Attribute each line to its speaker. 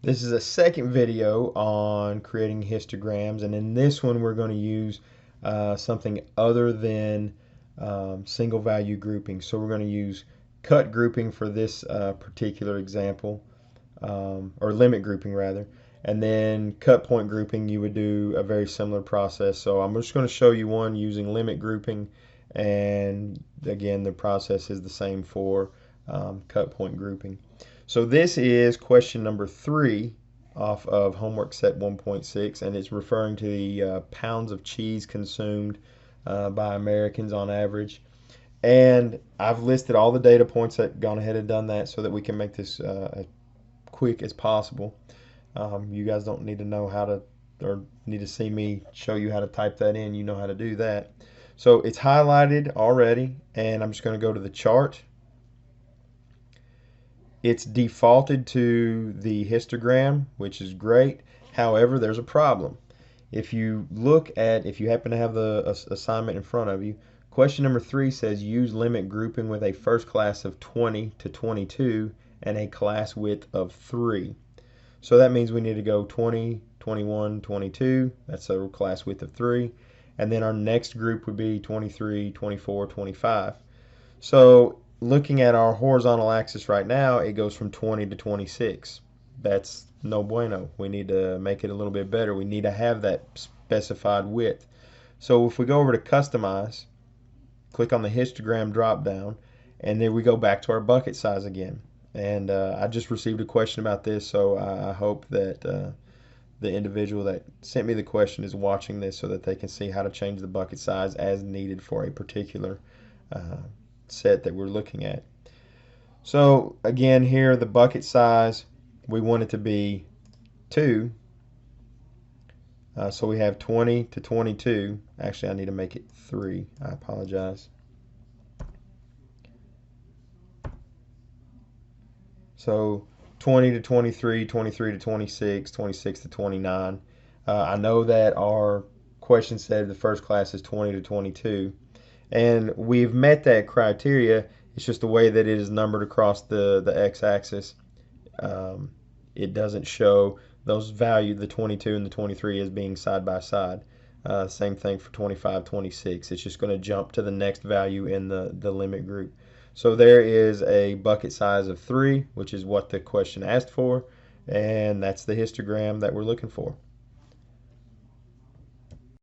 Speaker 1: This is a second video on creating histograms, and in this one we're going to use something other than single value grouping. So we're going to use cut grouping for this particular example, or limit grouping rather, and then cut point grouping you would do a very similar process. So I'm just going to show you one using limit grouping, and again the process is the same for cut point grouping. So this is question number 3 off of homework set 1.6, and it's referring to the pounds of cheese consumed by Americans on average. And I've listed all the data points that gone ahead and done that so that we can make this as quick as possible. You guys don't need to know how to, or need to see me show you how to type that in. You know how to do that. So it's highlighted already, and I'm just going to go to the chart. It's defaulted to the histogram, which is great. However, there's a problem. If you happen to have the assignment in front of you, question number 3 says use limit grouping with a first class of 20 to 22 and a class width of 3. So that means we need to go 20, 21, 22. That's a class width of 3. And then our next group would be 23, 24, 25. So looking at our horizontal axis right now, it goes from 20 to 26. That's no bueno. We need to make it a little bit better. We need to have that specified width. So if we go over to customize, click on the histogram drop down, and then we go back to our bucket size again. And I just received a question about this, so I hope that the individual that sent me the question is watching this so that they can see how to change the bucket size as needed for a particular set that we're looking at. So again, here the bucket size, we want it to be 2. So we have 20 to 22. Actually, I need to make it 3. I apologize. So 20 to 23, 23 to 26, 26 to 29. I know that our question said the first class is 20 to 22. And we've met that criteria. It's just the way that it is numbered across the x-axis. It doesn't show those values, the 22 and the 23, as being side by side. Same thing for 25, 26. It's just going to jump to the next value in the limit group. So there is a bucket size of 3, which is what the question asked for, and that's the histogram that we're looking for.